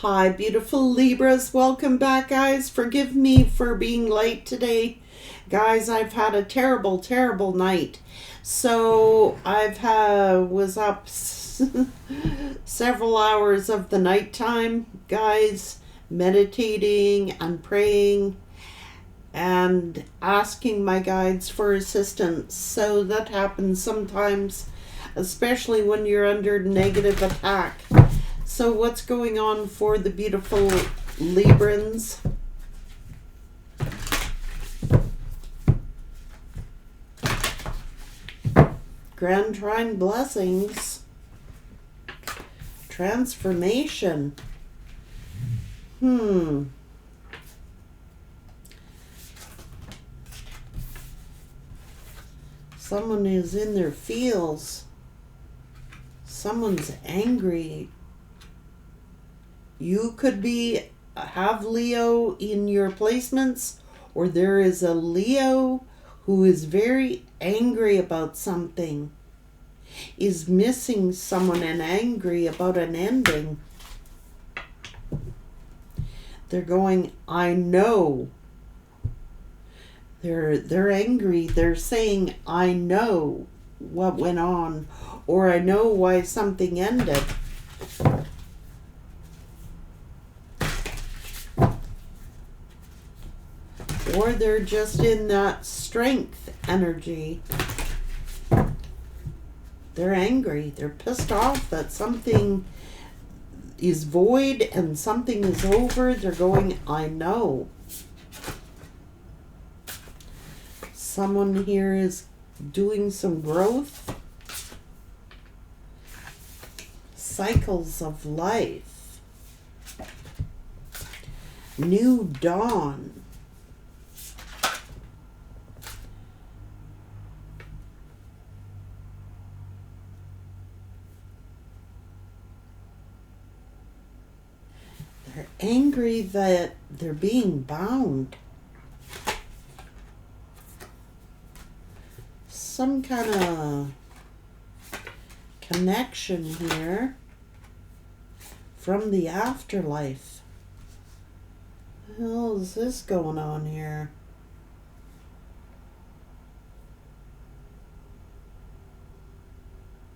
Hi, beautiful Libras. Welcome back, guys. Forgive me for being late today. Guys, I've had a terrible, terrible night. So was up several hours of the nighttime, guys, meditating and praying and asking my guides for assistance. So that happens sometimes, especially when you're under negative attack. So what's going on for the beautiful Librans? Grand Trine blessings. Transformation. Someone is in their feels. Someone's angry. You could have Leo in your placements, or there is a Leo who is very angry about something, is missing someone and angry about an ending. They're going, I know. They're angry. They're saying, I know what went on, or I know why something ended. Or they're just in that strength energy. They're angry. They're pissed off that something is void and something is over. They're going, I know. Someone here is doing some growth. Cycles of life. New dawn. They're angry that they're being bound. Some kind of connection here from the afterlife. What the hell is this going on here?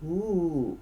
Ooh.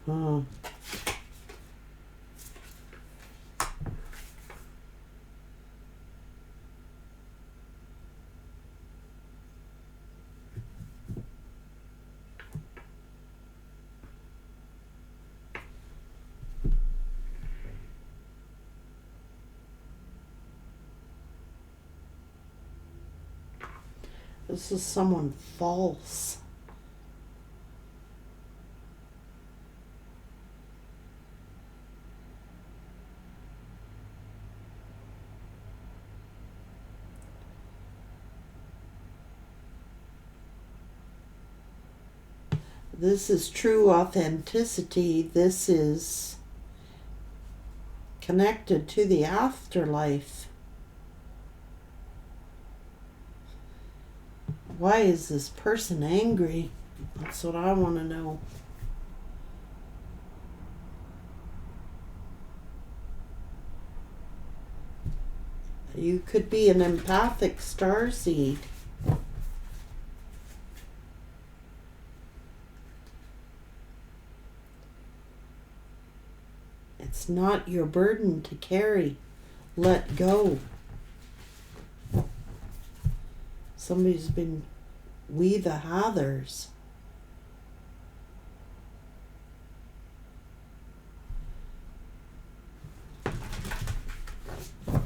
Huh. This is someone false. This is true authenticity. This is connected to the afterlife. Why is this person angry? That's what I want to know. You could be an empathic starseed. It's not your burden to carry. Let go. Somebody's been we the Hathers.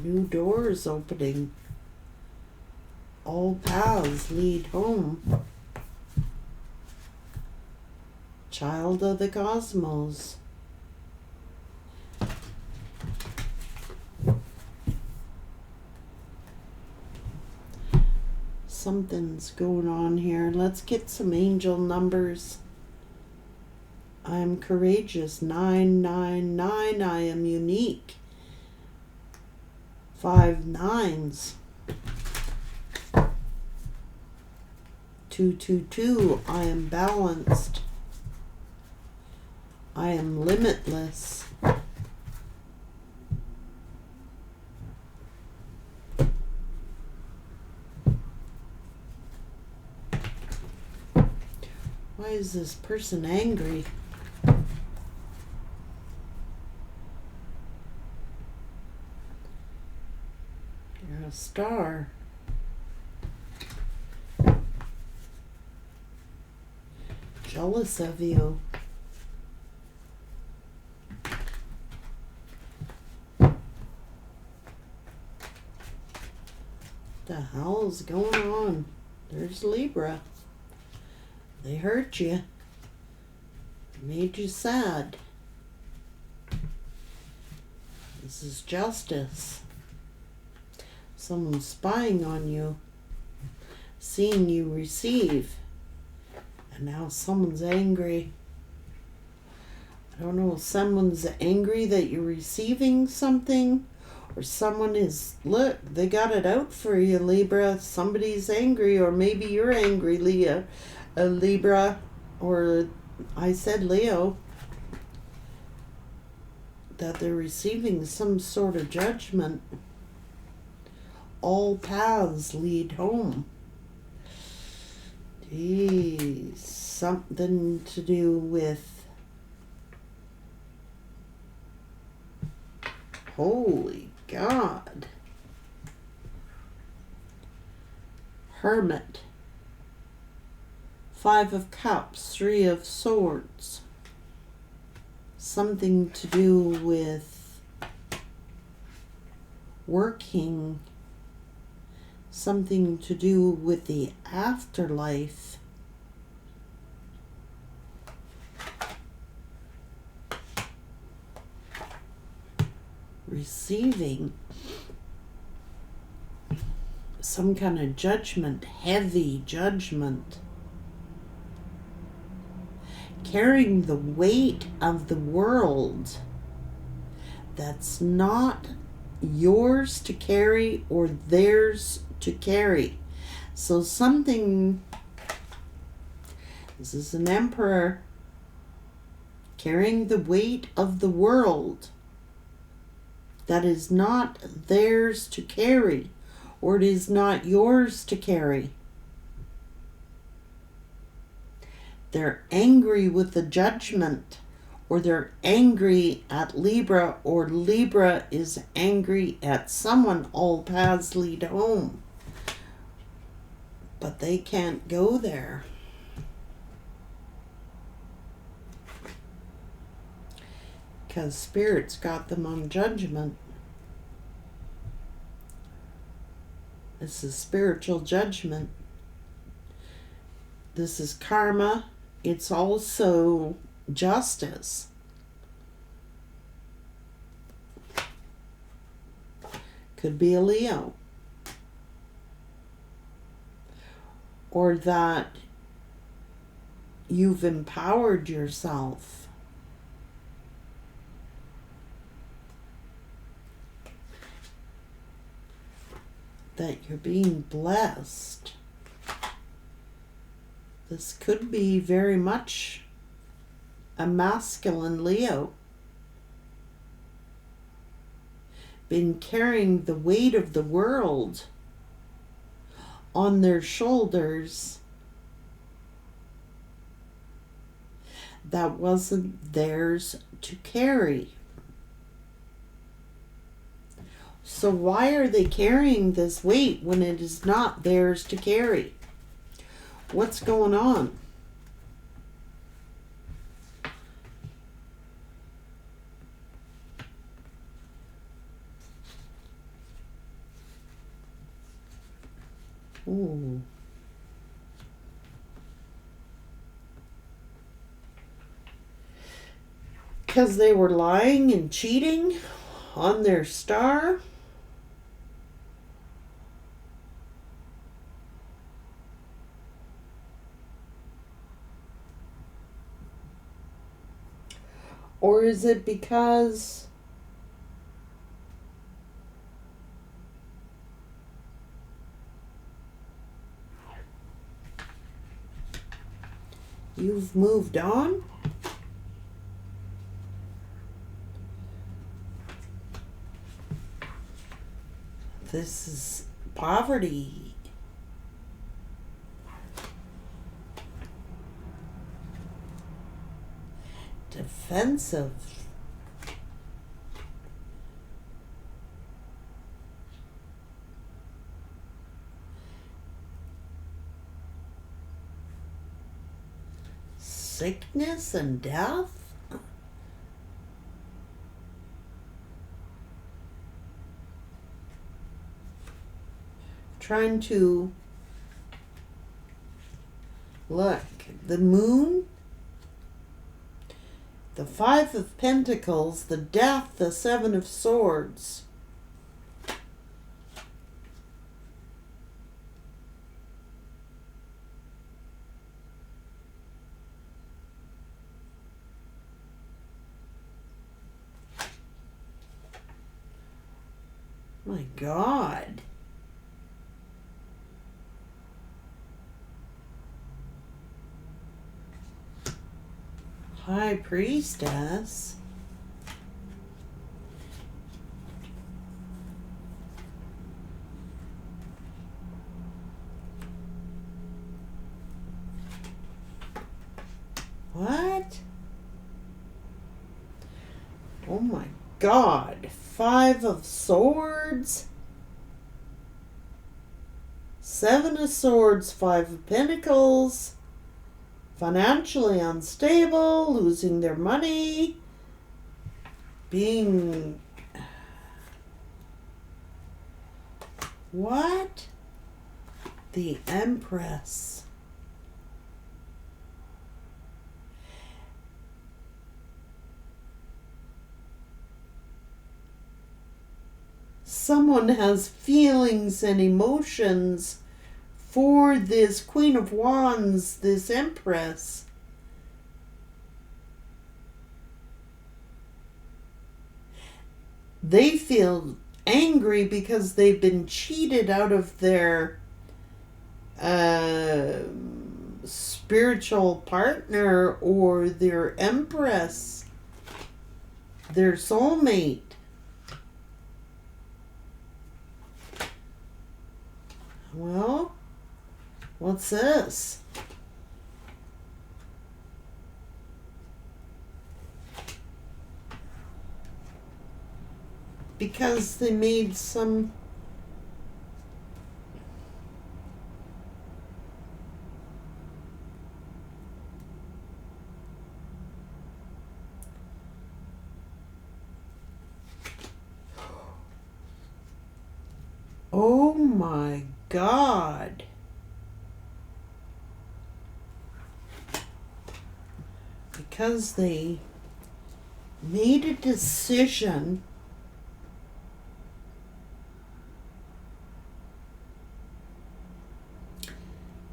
New doors opening. All paths lead home. Child of the cosmos. Something's going on here. Let's get some angel numbers. I am courageous. 999. I am unique. 5 9s. 222. I am balanced. I am limitless. Why is this person angry? You're a star. Jealous of you. What the hell is going on? There's Libra. They hurt you. Made you sad. This is justice. Someone's spying on you. Seeing you receive. And now someone's angry. I don't know if someone's angry that you're receiving something. Or someone is, look, they got it out for you, Libra. Somebody's angry, or maybe you're angry, Libra, or I said Leo, that they're receiving some sort of judgment. All paths lead home. Geez, something to do with, holy God. Hermit. 5 of Cups, 3 of Swords. Something to do with working. Something to do with the afterlife. Receiving some kind of judgment, heavy judgment. Carrying the weight of the world that's not yours to carry or theirs to carry. So something, this is an emperor carrying the weight of the world that is not theirs to carry, or it is not yours to carry. They're angry with the judgment, or they're angry at Libra, or Libra is angry at someone. All paths lead home. But they can't go there. Because Spirit's got them on judgment. This is spiritual judgment. This is karma. It's also justice. Could be a Leo. Or that you've empowered yourself. That you're being blessed. This could be very much a masculine Leo. Been carrying the weight of the world on their shoulders that wasn't theirs to carry. So why are they carrying this weight when it is not theirs to carry? What's going on? Ooh. because they were lying and cheating on their star? Or is it because you've moved on? This is poverty. Defensive. Sickness and death? Trying to look, the moon, the Five of Pentacles, the Death, the Seven of Swords. My God. High Priestess. What? Oh my God. Five of Swords. Seven of Swords, Five of Pentacles. Financially unstable, losing their money, being... What? The Empress. Someone has feelings and emotions for this Queen of Wands, this Empress. They feel angry because they've been cheated out of their spiritual partner or their Empress, their soulmate. Well, what's this? Because they made some... Oh my God. Because they made a decision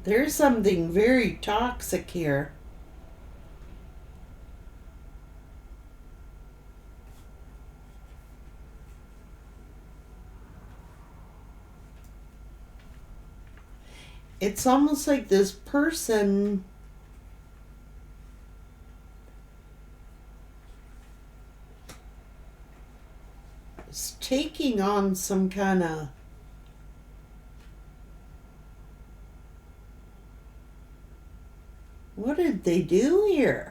there's something very toxic here. It's almost like this person is taking on some kind of what did they do here?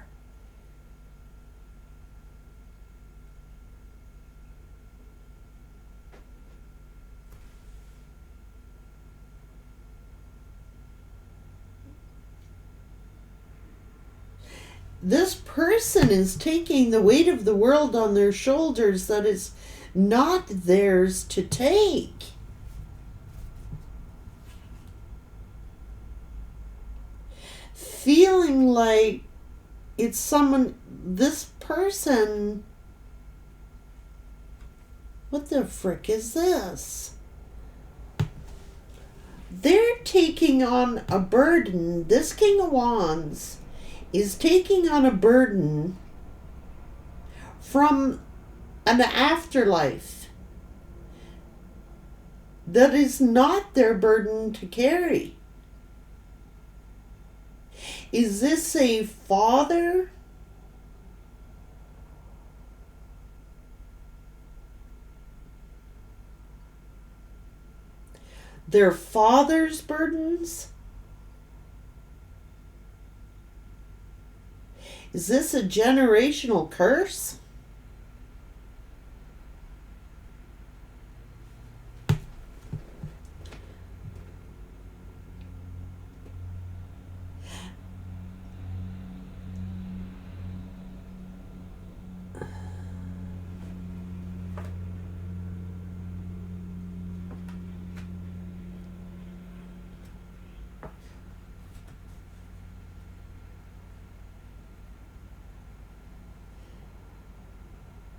This person is taking the weight of the world on their shoulders that is not theirs to take. Feeling like it's someone this person, what the frick is this? They're taking on a burden. This King of Wands is taking on a burden from an afterlife that is not their burden to carry. Is this a father? Their father's burdens? Is this a generational curse?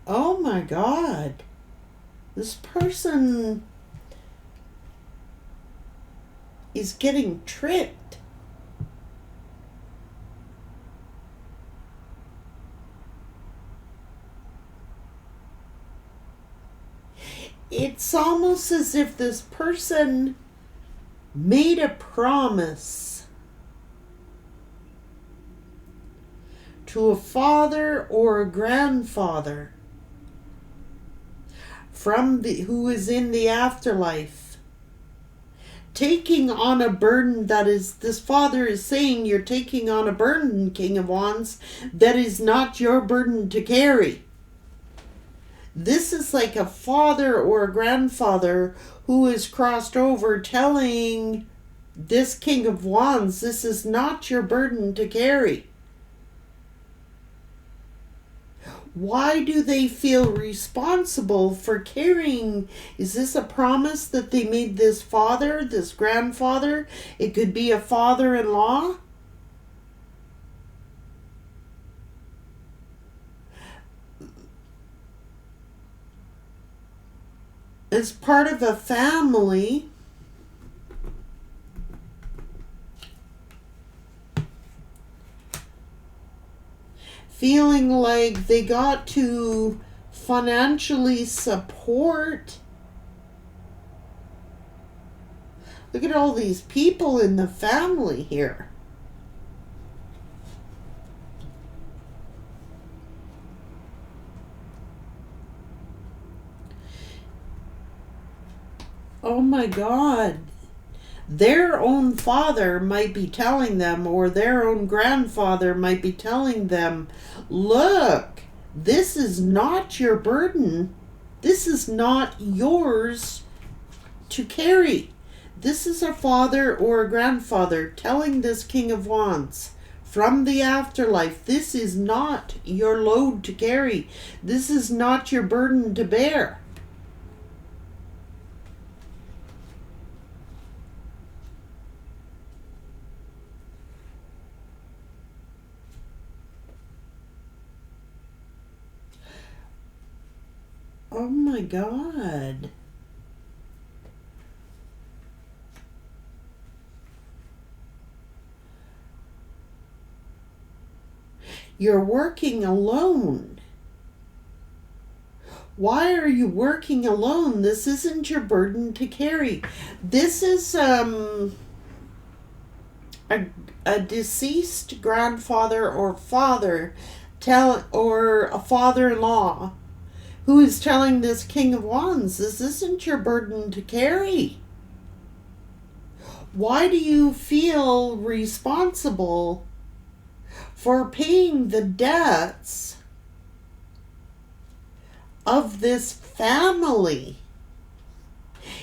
Oh my God. This person is getting tricked. It's almost as if this person made a promise to a father or a grandfather who is in the afterlife, taking on a burden that is, this father is saying, you're taking on a burden, King of Wands, that is not your burden to carry. This is like a father or a grandfather who is crossed over telling this King of Wands, this is not your burden to carry. Why do they feel responsible for carrying? Is this a promise that they made this father, this grandfather? It could be a father-in-law. As part of a family. Feeling like they got to financially support. Look at all these people in the family here. Oh my God. Their own father might be telling them, or their own grandfather might be telling them, look, this is not your burden. This is not yours to carry. This is a father or a grandfather telling this King of Wands from the afterlife, this is not your load to carry. This is not your burden to bear. Oh my God. You're working alone. Why are you working alone? This isn't your burden to carry. This is a deceased grandfather or father or a father-in-law who is telling this King of Wands, this isn't your burden to carry. Why do you feel responsible for paying the debts of this family?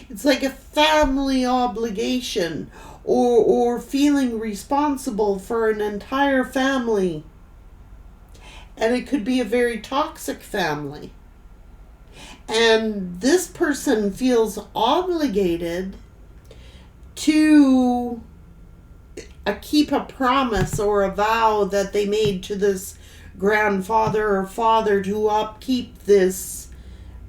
It's like a family obligation, or feeling responsible for an entire family. And it could be a very toxic family. And this person feels obligated to keep a promise or a vow that they made to this grandfather or father to upkeep this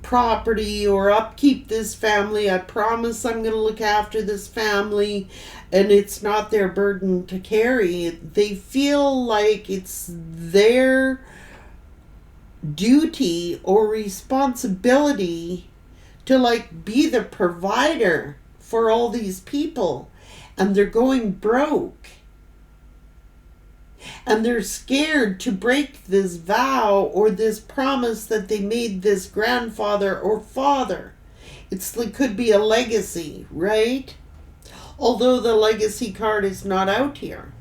property or upkeep this family. I promise I'm going to look after this family, and it's not their burden to carry. They feel like it's their duty or responsibility to like be the provider for all these people, and they're going broke. And they're scared to break this vow or this promise that they made this grandfather or father. It could be a legacy, right? Although the legacy card is not out here.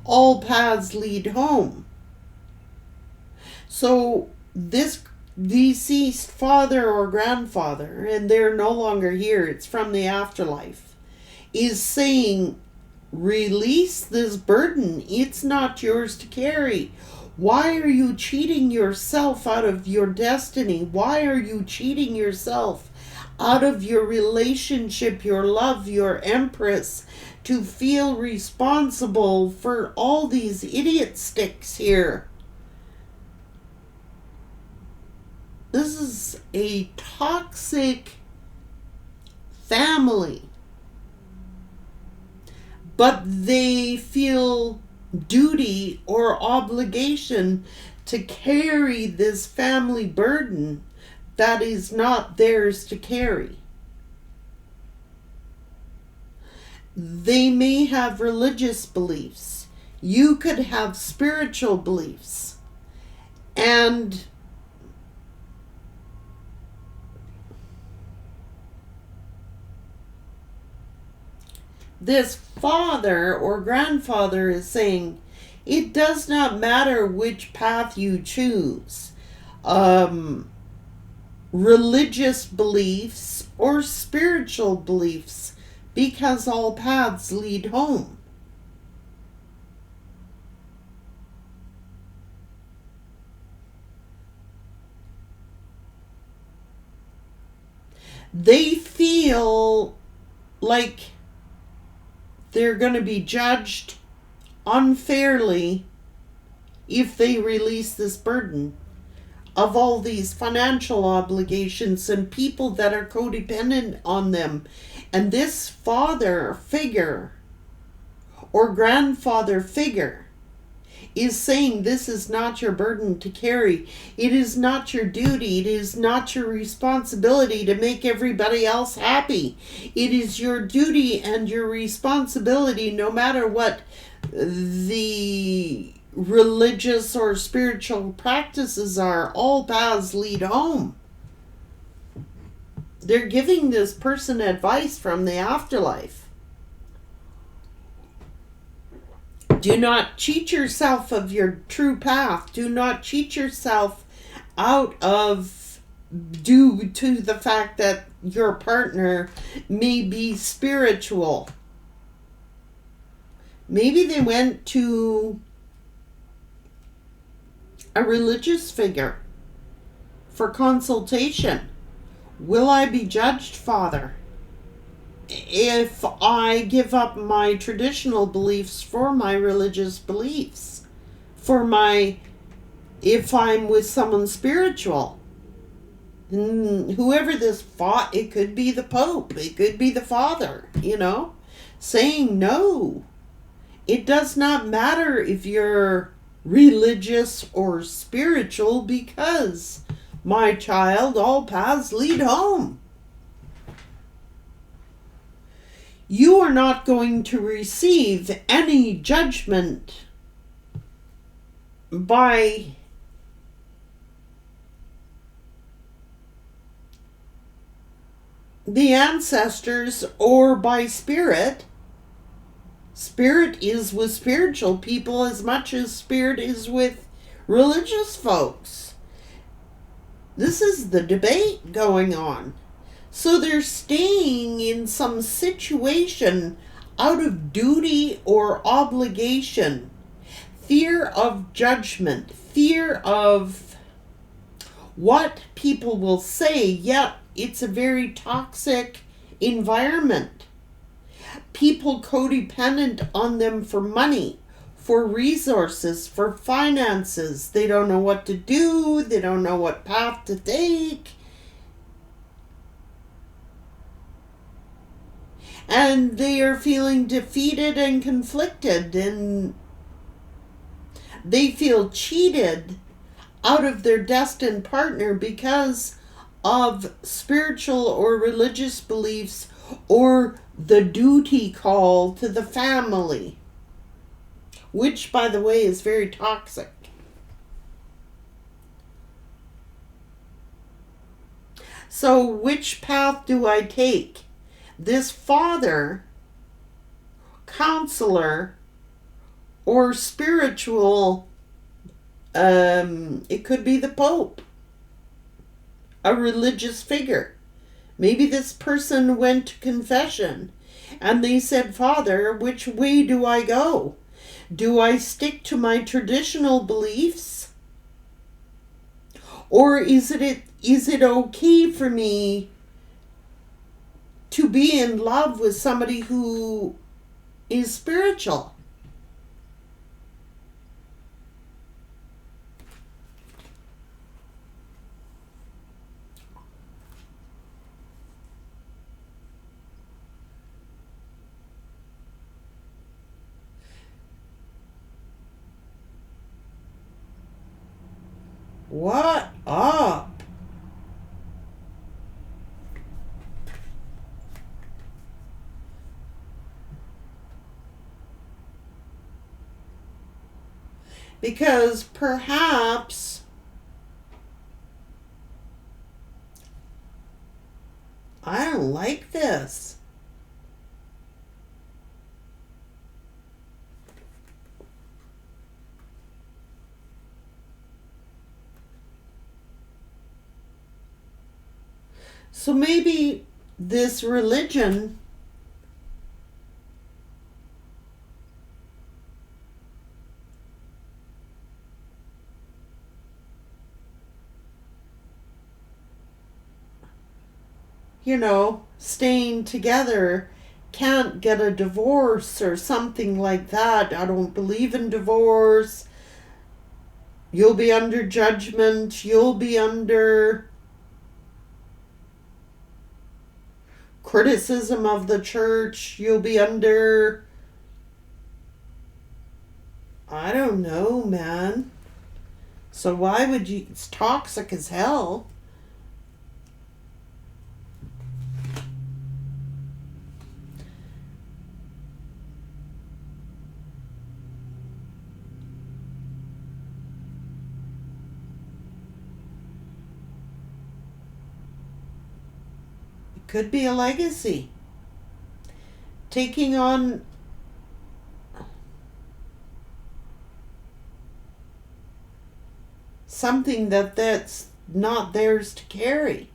All paths lead home. So this deceased father or grandfather, and they're no longer here, it's from the afterlife, is saying, release this burden. It's not yours to carry. Why are you cheating yourself out of your destiny? Why are you cheating yourself out of your relationship, your love, your empress, to feel responsible for all these idiot sticks here? This is a toxic family. But they feel duty or obligation to carry this family burden that is not theirs to carry. They may have religious beliefs. You could have spiritual beliefs. And this father or grandfather is saying, it does not matter which path you choose, religious beliefs or spiritual beliefs, because all paths lead home. They feel like they're going to be judged unfairly if they release this burden of all these financial obligations and people that are codependent on them. And this father figure or grandfather figure is saying, this is not your burden to carry. It is not your duty. It is not your responsibility to make everybody else happy. It is your duty and your responsibility, no matter what the religious or spiritual practices are. All paths lead home. They're giving this person advice from the afterlife. Do not cheat yourself of your true path. Do not cheat yourself out of, due to the fact that your partner may be spiritual. Maybe they went to a religious figure for consultation. Will I be judged, Father, if I give up my traditional beliefs for my religious beliefs? If I'm with someone spiritual? Whoever this fought, it could be the Pope, it could be the Father, saying no. It does not matter if you're religious or spiritual, because, my child, all paths lead home. You are not going to receive any judgment by the ancestors or by spirit. Spirit is with spiritual people as much as spirit is with religious folks. This is the debate going on. So they're staying in some situation out of duty or obligation, fear of judgment, fear of what people will say. Yet it's a very toxic environment. People codependent on them for money, for resources, for finances. They don't know what to do. They don't know what path to take. And they are feeling defeated and conflicted, and they feel cheated out of their destined partner because of spiritual or religious beliefs or the duty call to the family, which, by the way, is very toxic. So which path do I take? This father, counselor, or spiritual, it could be the Pope, a religious figure. Maybe this person went to confession and they said, Father, which way do I go? Do I stick to my traditional beliefs? Or is it okay for me to be in love with somebody who is spiritual? What up? Because perhaps I don't like this. So maybe this religion staying together can't get a divorce or something like that. I don't believe in divorce. You'll be under judgment. You'll be under criticism of the church. You'll be under, I don't know, man. So why would you? It's toxic as hell. Could be a legacy. Taking on something that's not theirs to carry.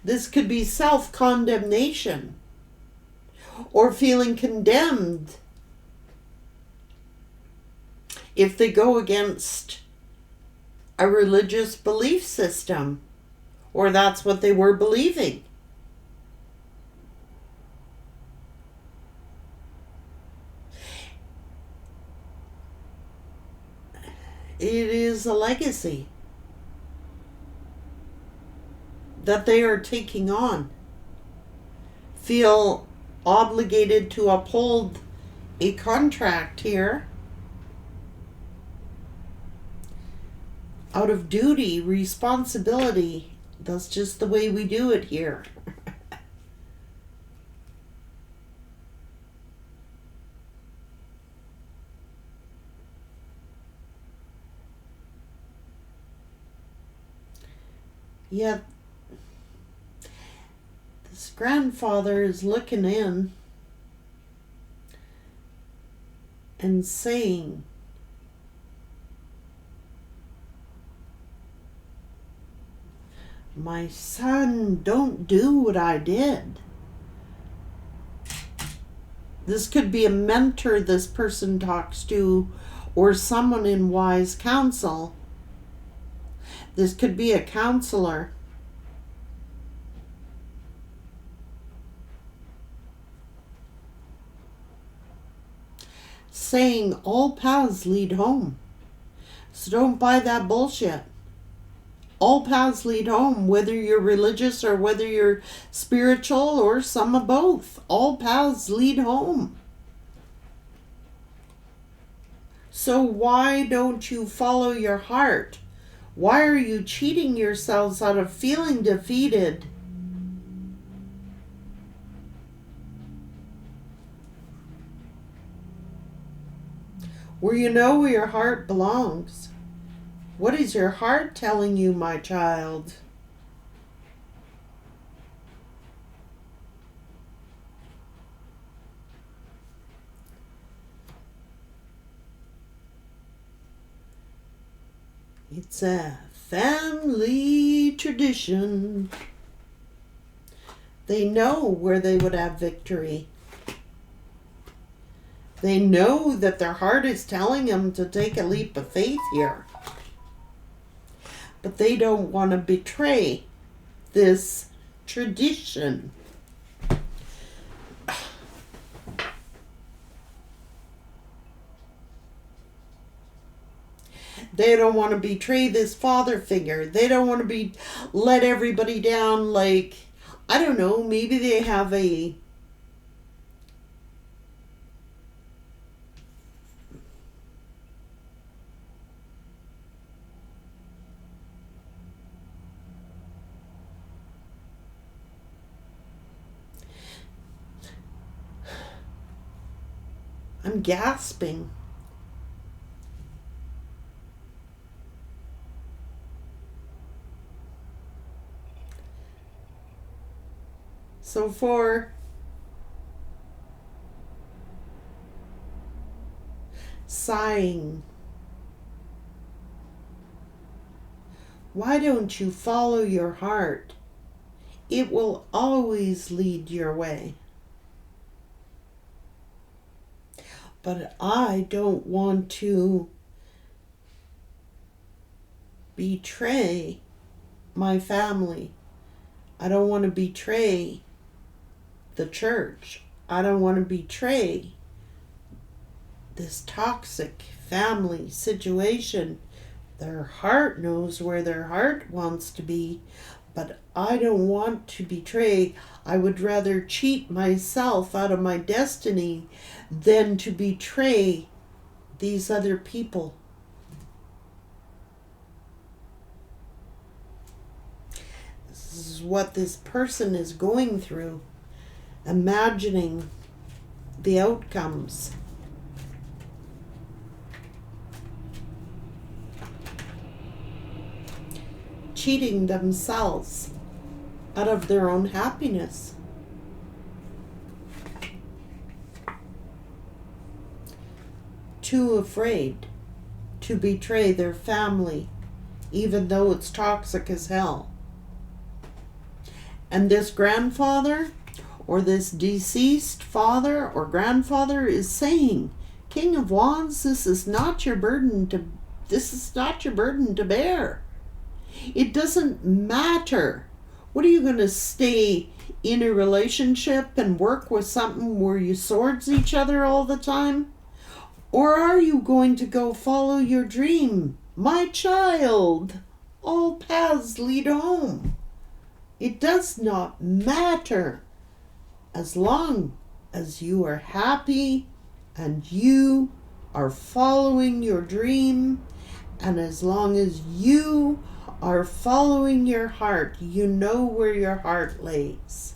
This could be self-condemnation or feeling condemned if they go against a religious belief system, or that's what they were believing. It is a legacy that they are taking on. Feel obligated to uphold a contract here. Out of duty, responsibility. That's just the way we do it here. Yet, this grandfather is looking in and saying, my son, don't do what I did. This could be a mentor this person talks to, or someone in wise counsel. This could be a counselor. saying all paths lead home. So don't buy that bullshit. All paths lead home, whether you're religious or whether you're spiritual or some of both. All paths lead home. So why don't you follow your heart? Why are you cheating yourselves out of feeling defeated? Where you know where your heart belongs. What is your heart telling you, my child? It's a family tradition. They know where they would have victory. They know that their heart is telling them to take a leap of faith here. But they don't want to betray this tradition. They don't want to betray this father figure. They don't want to let everybody down. Like, I don't know, maybe they have I'm gasping. So for sighing, why don't you follow your heart? It will always lead your way. But I don't want to betray my family. I don't want to betray the church. I don't want to betray this toxic family situation. Their heart knows where their heart wants to be, but I don't want to betray. I would rather cheat myself out of my destiny than to betray these other people. This is what this person is going through, imagining the outcomes. Cheating themselves out of their own happiness. Too afraid to betray their family, even though it's toxic as hell. And this grandfather, or this deceased father or grandfather, is saying, King of Wands, this is not your burden to bear. It doesn't matter. What are you going to stay in a relationship and work with something where you swords each other all the time? Or are you going to go follow your dream? My child, all paths lead home. It does not matter as long as you are happy and you are following your dream, and as long as you are following your heart, you know where your heart lays.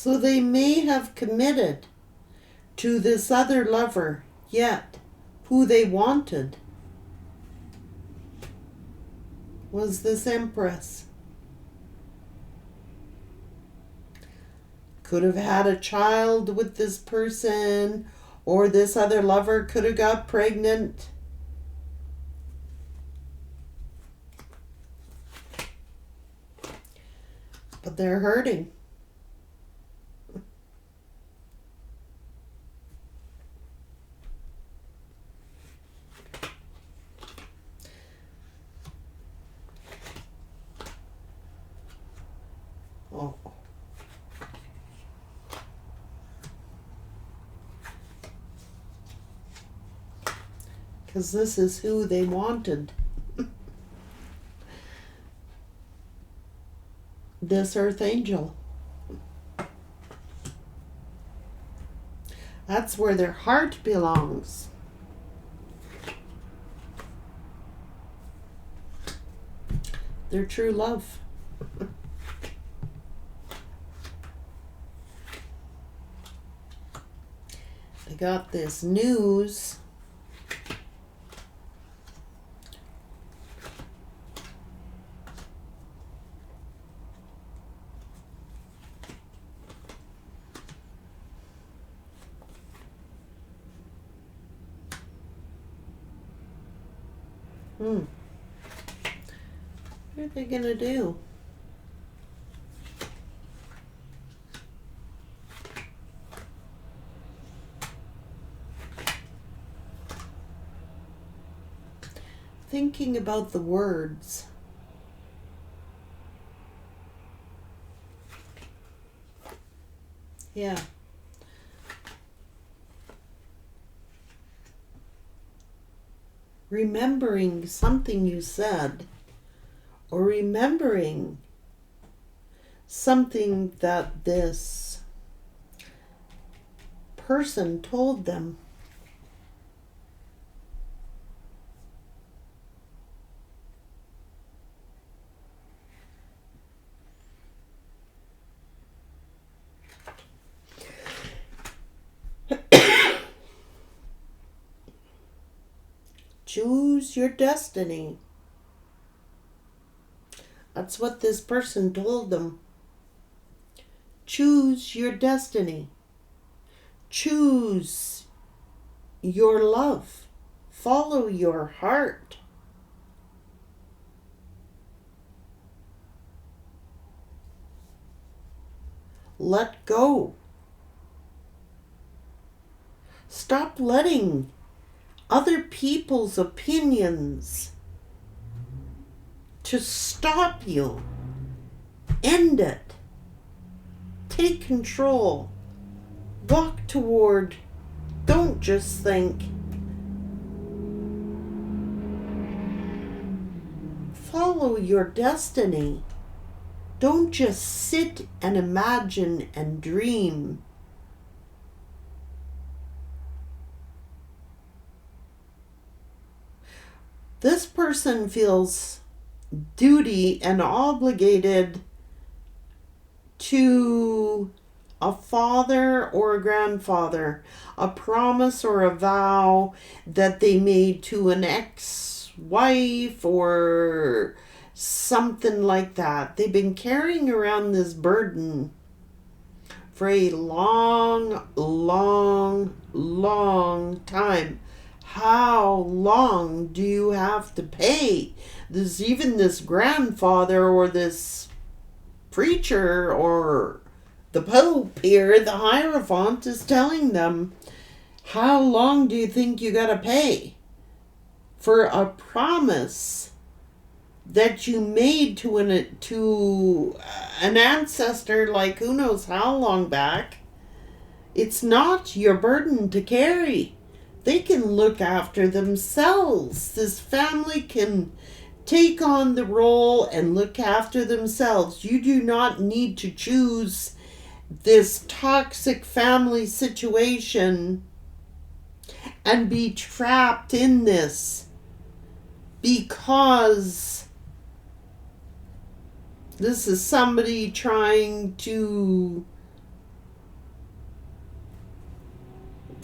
So they may have committed to this other lover, yet who they wanted was this Empress. Could have had a child with this person, or this other lover could have got pregnant. But they're hurting. Oh. Because this is who they wanted. This earth angel. That's where their heart belongs. Their true love. They got this news. What are they gonna do? Thinking about the words. Yeah. Remembering something you said, or remembering something that this person told them. Choose your destiny. That's what this person told them. Choose your destiny. Choose your love. Follow your heart. Let go. Stop letting other people's opinions to stop you. End it. Take control. Walk toward. Don't just think. Follow your destiny. Don't just sit and imagine and dream. This person feels duty and obligated to a father or a grandfather, a promise or a vow that they made to an ex-wife or something like that. They've been carrying around this burden for a long, long, long time. How long do you have to pay? Even this grandfather or this preacher or the Pope here, the Hierophant, is telling them, how long do you think you gotta pay for a promise that you made to an ancestor, like who knows how long back? It's not your burden to carry. They can look after themselves. This family can take on the role and look after themselves. You do not need to choose this toxic family situation and be trapped in this because this is somebody trying to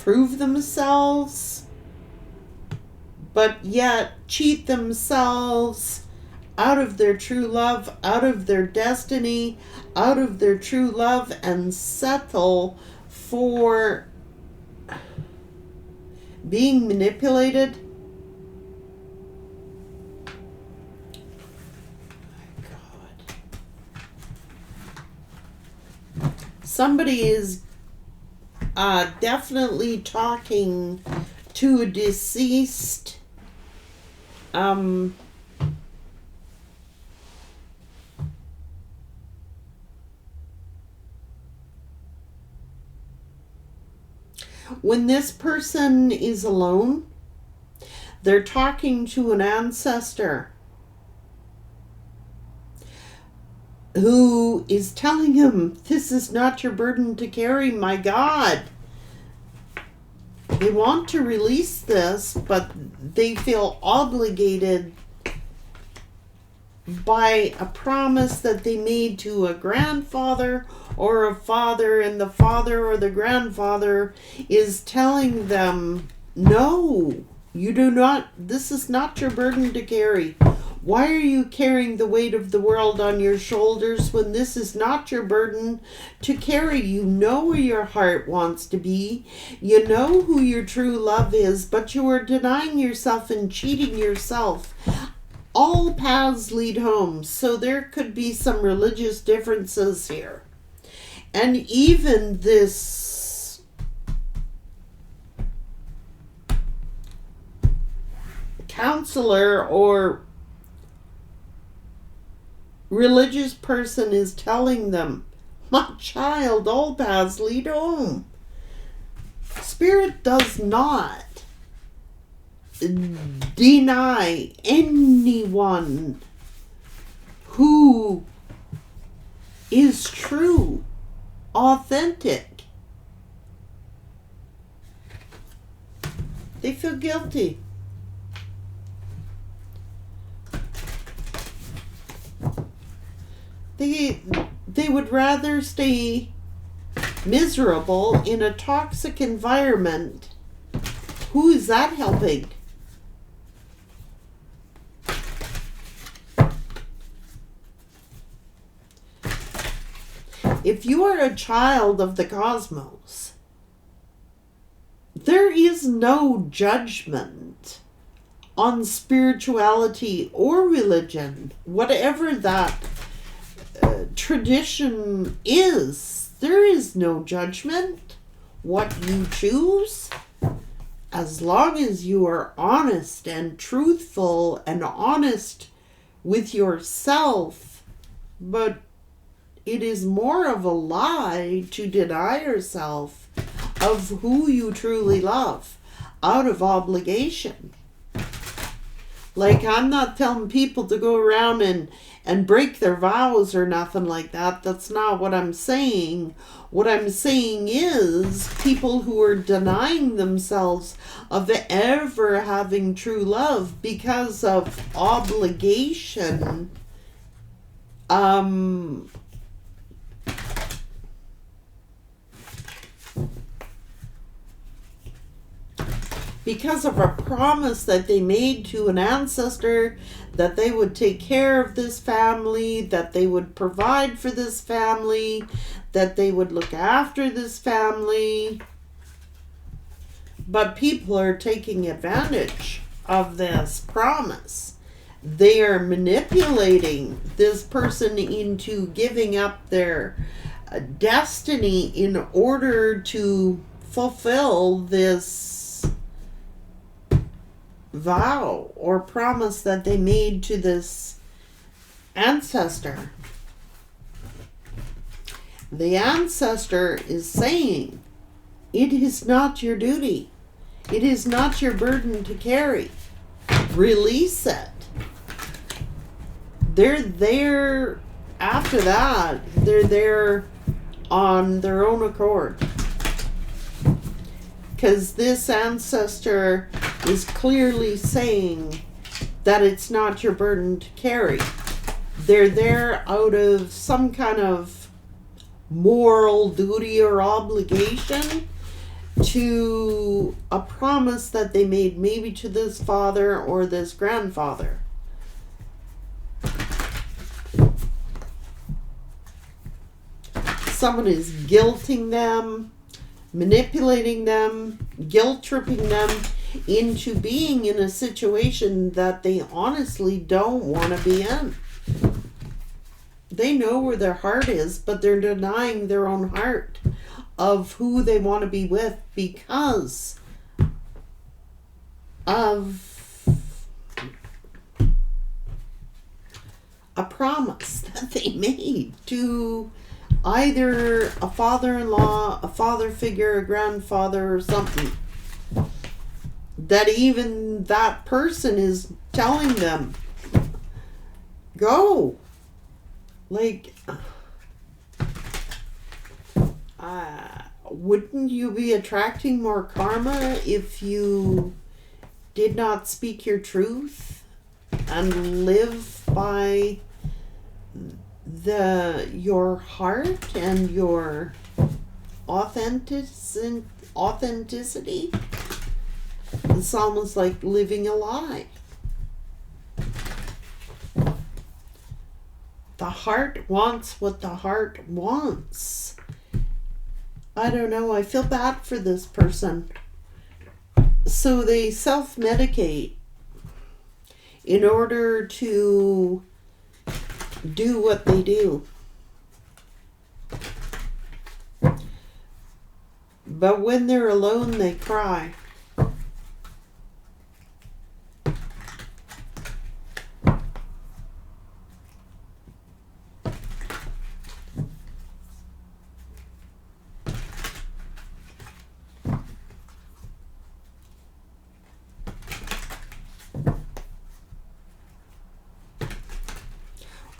prove themselves, but yet cheat themselves out of their true love, out of their destiny, out of their true love, and settle for being manipulated. Somebody is definitely talking to a deceased when this person is alone, they're talking to an ancestor who is telling him, this is not your burden to carry, my God. They want to release this, but they feel obligated by a promise that they made to a grandfather or a father, and the father or the grandfather is telling them, no, you do not, this is not your burden to carry. Why are you carrying the weight of the world on your shoulders when this is not your burden to carry? You know where your heart wants to be. You know who your true love is, but you are denying yourself and cheating yourself. All paths lead home, so there could be some religious differences here. And even this counselor or religious person is telling them, my child, all paths lead home. Spirit does not deny anyone who is true, authentic. They feel guilty. They would rather stay miserable in a toxic environment. Who is that helping? If you are a child of the cosmos, there is no judgment on spirituality or religion, whatever that tradition is. There is no judgment. What you choose, as long as you are honest and truthful and honest with yourself. But it is more of a lie to deny yourself of who you truly love out of obligation. Like, I'm not telling people to go around and break their vows or nothing like that. That's not what I'm saying. What I'm saying is people who are denying themselves of ever having true love because of obligation, because of a promise that they made to an ancestor that they would take care of this family, that they would provide for this family, that they would look after this family. But people are taking advantage of this promise. They are manipulating this person into giving up their destiny in order to fulfill this vow or promise that they made to this ancestor. The ancestor is saying, it is not your duty. It is not your burden to carry. Release it. They're there after that. They're there on their own accord. Because this ancestor is clearly saying that it's not your burden to carry. They're there out of some kind of moral duty or obligation, to a promise that they made, maybe to this father or this grandfather. Someone is guilting them, manipulating them, guilt tripping them into being in a situation that they honestly don't want to be in. They know where their heart is, but they're denying their own heart of who they want to be with because of a promise that they made to either a father-in-law, a father figure, a grandfather, or something. That even that person is telling them, go. Like, wouldn't you be attracting more karma if you did not speak your truth and live by your heart and your authenticity? It's almost like living a lie. The heart wants what the heart wants. I don't know, I feel bad for this person. So they self-medicate in order to do what they do. But when they're alone, they cry.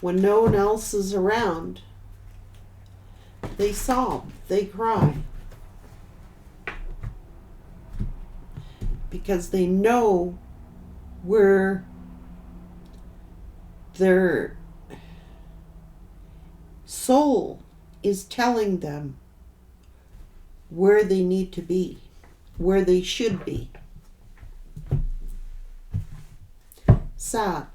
When no one else is around, they sob, they cry. Because they know where their soul is telling them where they need to be, where they should be. Sad.